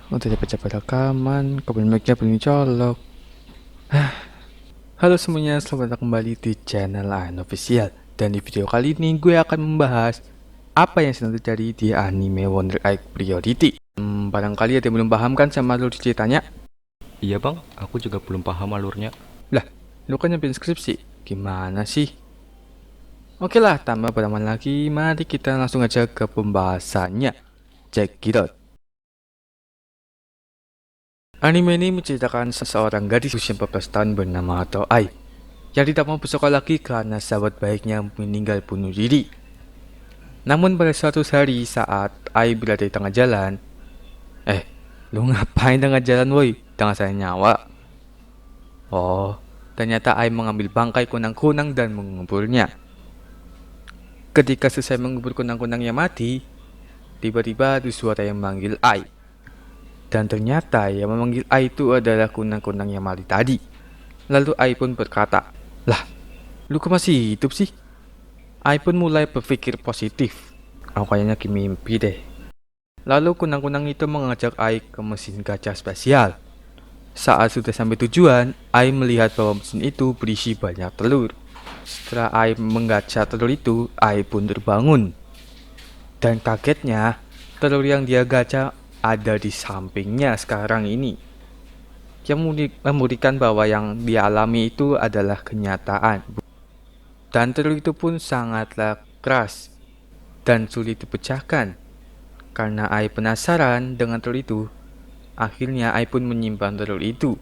Untuk cepet-cepet rekaman, kabel mic-nya belum colok. Halo semuanya, selamat datang kembali di channel Ain Official. Dan di video kali ini gue akan membahas apa yang sedang terjadi di anime Wonder Egg Priority. Barangkali ada yang belum paham kan sama alur ceritanya? Iya bang, aku juga belum paham alurnya. Lah, lu kan nyampe skripsi, gimana sih? Oke lah, tanpa berlama lagi, mari kita langsung aja ke pembahasannya. Check it out. Anime ini menceritakan seseorang gadis usia 14 tahun bernama Hato Ai yang tidak mau bersekolah lagi karena sahabat baiknya meninggal bunuh diri. Namun pada suatu hari saat Ai berada di tengah jalan, lu ngapain tengah jalan woi? Tengah saya nyawa. Oh, ternyata Ai mengambil bangkai kunang-kunang dan menguburnya. Ketika selesai mengubur kunang-kunang yang mati, tiba-tiba ada suara yang memanggil Ai. Dan ternyata yang memanggil Ai itu adalah kunang-kunang yang mati tadi. Lalu Ai pun berkata, "Lah, lu kok masih hidup sih?" Ai pun mulai berpikir positif. Aku kayaknya mimpi deh. Lalu kunang-kunang itu mengajak Ai ke mesin gacha spesial. Saat sudah sampai tujuan, Ai melihat bahwa mesin itu berisi banyak telur. Setelah Ai menggacha telur itu, Ai pun terbangun. Dan kagetnya, telur yang dia gacha ada di sampingnya sekarang ini. Yang membuktikan bahwa yang dia alami itu adalah kenyataan. Dan telur itu pun sangatlah keras dan sulit dipecahkan. Karena Ai penasaran dengan telur itu, akhirnya Ai pun menyimpan telur itu.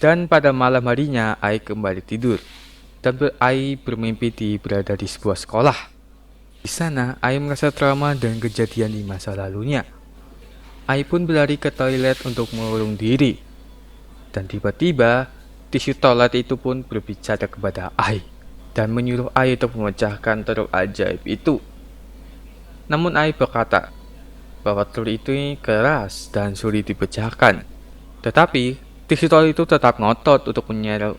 Dan pada malam harinya, Ai kembali tidur. Dan Ai bermimpi berada di sebuah sekolah. Di sana, Ai merasa trauma dan kejadian di masa lalunya. Ai pun berlari ke toilet untuk mengurung diri. Dan tiba-tiba, tisu toilet itu pun berbicara kepada Ai dan menyuruh Ai untuk memecahkan telur ajaib itu. Namun Ai berkata bahwa telur itu keras dan sulit dipecahkan. Tetapi, tisu toilet itu tetap ngotot untuk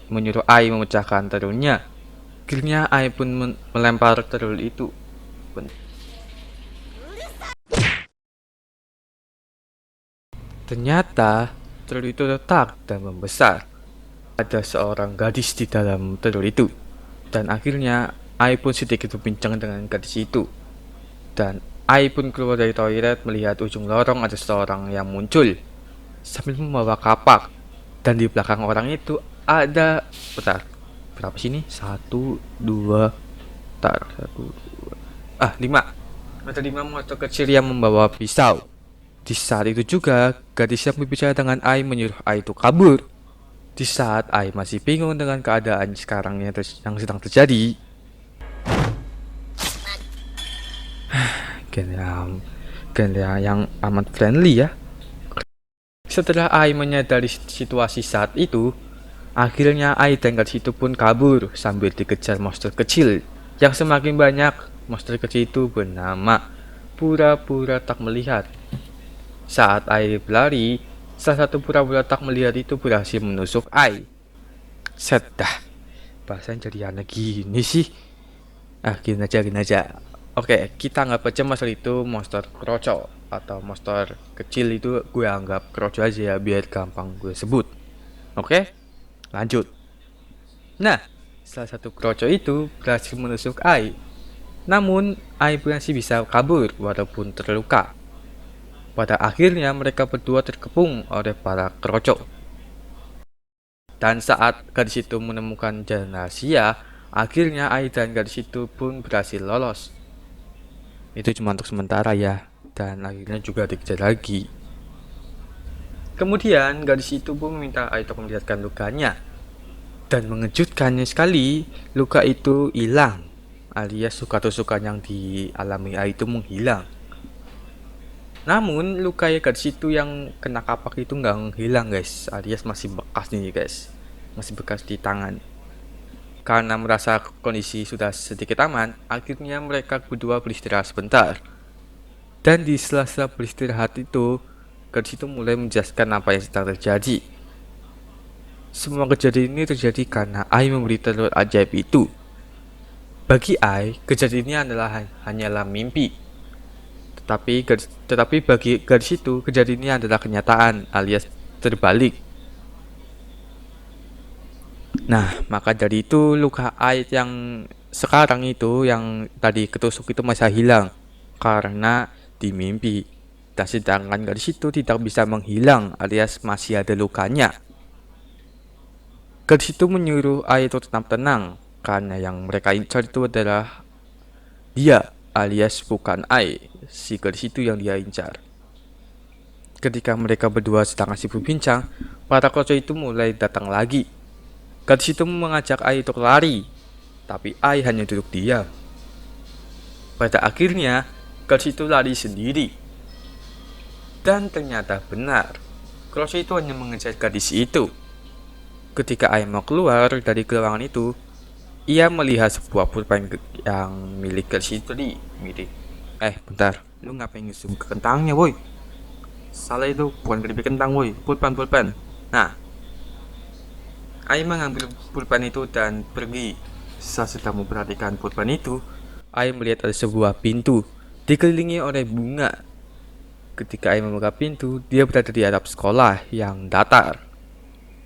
menyuruh Ai memecahkan telurnya. Akhirnya Ai pun melempar telur itu. Ternyata, telur itu retak dan membesar. Ada seorang gadis di dalam telur itu. Dan akhirnya, Ai pun sedikit berbincang dengan gadis itu. Dan Ai pun keluar dari toilet melihat ujung lorong ada seorang yang muncul sambil membawa kapak. Dan di belakang orang itu ada, bentar, berapa sini? Satu, dua, bentar, satu, dua, lima. Ada 5 motor kecil yang membawa pisau. Di saat itu juga, gadis yang berbicara dengan Ai menyuruh Ai itu kabur. Di saat Ai masih bingung dengan keadaan sekarang yang sedang terjadi, genre yang amat friendly ya. Setelah Ai menyadari situasi saat itu, akhirnya Ai dan gadis itu pun kabur sambil dikejar monster kecil yang semakin banyak. Monster kecil itu bernama pura-pura tak melihat. Saat Ai berlari, salah satu pura-pura tak melihat itu berhasil menusuk Ai. Sedah, bahasanya jadi aneh gini sih. Gini aja. Oke, kita anggap aja monster itu monster kroco atau monster kecil itu gue anggap kroco aja ya biar gampang gue sebut. Oke, lanjut. Nah, salah satu kroco itu berhasil menusuk Ai. Namun, Ai masih bisa kabur walaupun terluka. Pada akhirnya mereka berdua terkepung oleh para kroco. Dan saat gadis itu menemukan jalan rahasia, akhirnya Ai dan gadis itu pun berhasil lolos. Itu cuma untuk sementara ya, dan akhirnya juga dikejar lagi. Kemudian gadis itu pun meminta Ai untuk melihatkan lukanya. Dan mengejutkannya sekali, luka itu hilang, alias luka tusukan yang dialami Ai itu menghilang. Namun luka gadis itu yang kena kapak itu nggak menghilang guys, alias masih bekas nih guys, masih bekas di tangan. Karena merasa kondisi sudah sedikit aman, akhirnya mereka berdua beristirahat sebentar. Dan di sela-sela beristirahat itu, gadis itu mulai menjelaskan apa yang sedang terjadi. Semua kejadian ini terjadi karena Ai memberi telur ajaib itu. Bagi Ai, kejadian ini hanyalah mimpi. Tetapi bagi gadis itu, kejadian ini adalah kenyataan alias terbalik. Nah, maka dari itu luka Ai yang sekarang itu yang tadi ketusuk itu masih hilang karena di mimpi. Dan sedangkan gadis itu tidak bisa menghilang alias masih ada lukanya. Gadis itu menyuruh Ai itu tetap tenang karena yang mereka incar itu adalah dia alias bukan Ai, si gadis itu yang dia incar. Ketika mereka berdua sedang asik berbincang, para kroco itu mulai datang lagi. Gadis itu mengajak Ai untuk lari, tapi Ai hanya duduk diam. Pada akhirnya, gadis itu lari sendiri. Dan ternyata benar, kroco itu hanya mengejar gadis itu. Ketika Ai mau keluar dari ruangan itu, ia melihat sebuah pulpen yang milik gadis itu bentar, lu ngapain ngesum ke kentangnya, boy? Salah itu, bukan keripik kentang, boy, pulpen. Nah, Ai mengambil pulpen itu dan pergi. Saat sedang memperhatikan pulpen itu, Ai melihat ada sebuah pintu dikelilingi oleh bunga. Ketika Ai membuka pintu, dia berada di atap sekolah yang datar.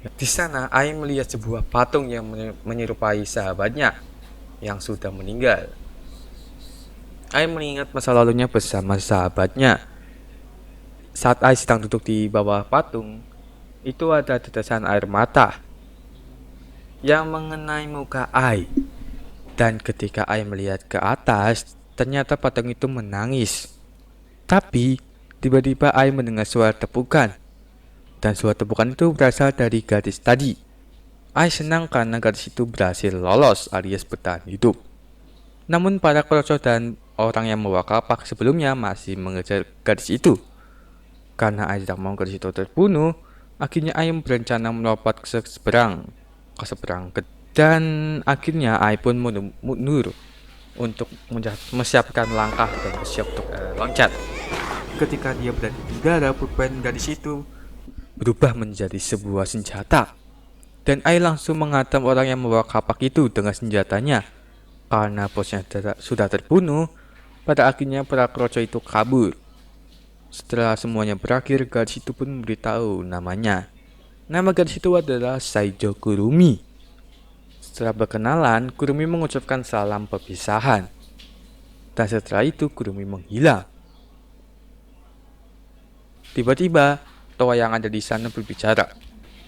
Di sana, Ai melihat sebuah patung yang menyerupai sahabatnya yang sudah meninggal. Ai mengingat masa lalunya bersama sahabatnya. Saat Ai sedang duduk di bawah patung, itu ada tetesan air mata yang mengenai muka Ai. Dan ketika Ai melihat ke atas, ternyata patung itu menangis. Tapi, tiba-tiba Ai mendengar suara tepukan. Dan suara tepukan itu berasal dari gadis tadi. Ai senang karena gadis itu berhasil lolos alias bertahan hidup. Namun para kroco dan orang yang membawa kapak sebelumnya masih mengejar gadis itu. Karena Ai tidak mau gadis itu terbunuh, akhirnya Ai berencana melompat ke seberang. Dan akhirnya Ai pun mundur untuk menyiapkan langkah dan bersiap untuk loncat. Ketika dia berada di udara, pulpen gadis itu berubah menjadi sebuah senjata. Dan Ai langsung menghantam orang yang membawa kapak itu dengan senjatanya. Karena bosnya sudah terbunuh, pada akhirnya para kroco itu kabur. Setelah semuanya berakhir, gadis itu pun memberitahu namanya. Nama gadis itu adalah Saijo Kurumi. Setelah berkenalan, Kurumi mengucapkan salam perpisahan. Dan setelah itu Kurumi menghilang. Tiba-tiba, Toa yang ada di sana berbicara.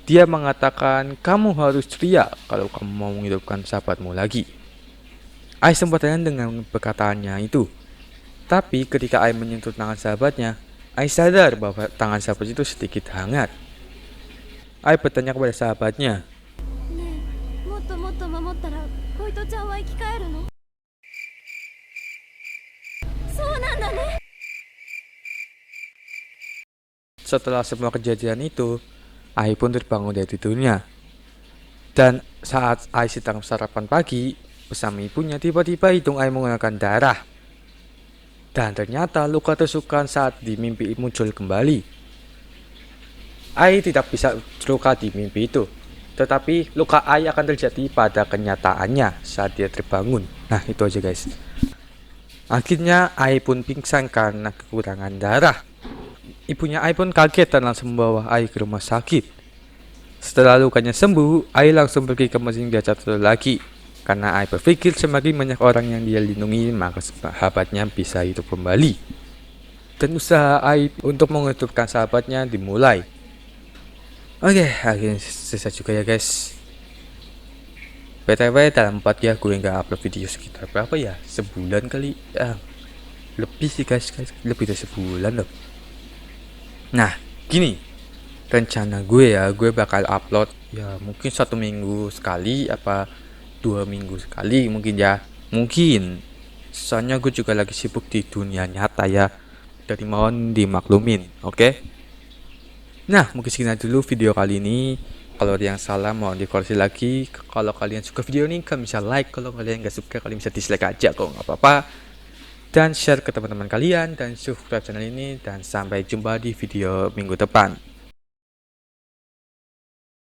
Dia mengatakan, kamu harus ceria kalau kamu mau menghidupkan sahabatmu lagi. Ai sempat heran dengan perkataannya itu. Tapi ketika Ai menyentuh tangan sahabatnya, Ai sadar bahwa tangan sahabat itu sedikit hangat. Ai bertanya kepada sahabatnya, setelah semua kejadian itu, Ai pun terbangun dari tidurnya. Dan saat Ai sedang sarapan pagi bersama ibunya, tiba-tiba hidung Ai mengeluarkan darah. Dan ternyata luka tusukan saat di mimpi muncul kembali. Ai tidak bisa terluka di mimpi itu, tetapi luka Ai akan terjadi pada kenyataannya saat dia terbangun. Nah, itu aja guys. Akhirnya Ai pun pingsan karena kekurangan darah. Ibunya Ai pun kaget dan langsung membawa Ai ke rumah sakit. Setelah lukanya sembuh, Ai langsung pergi ke mesin gacha lagi. Karena Ai berpikir semakin banyak orang yang dia lindungi, maka sahabatnya bisa hidup kembali. Dan usaha Ai untuk menghidupkan sahabatnya dimulai. Oke, akhirnya selesai juga ya guys. BTW dalam 4 ya gue nggak upload video sekitar berapa ya? Sebulan kali ya. Lebih sih guys, lebih dari sebulan loh. Nah, gini rencana gue ya, gue bakal upload ya mungkin 1 minggu sekali apa 2 minggu sekali mungkin ya, mungkin. Soalnya gue juga lagi sibuk di dunia nyata ya, dari mohon dimaklumin, oke? Nah, mungkin sekian dulu video kali ini. Kalau ada yang salah mohon dikoreksi lagi. Kalau kalian suka video ini, kalian bisa like. Kalau kalian nggak suka, kalian bisa dislike aja kok, nggak apa-apa. Dan share ke teman-teman kalian dan subscribe channel ini. Dan sampai jumpa di video minggu depan.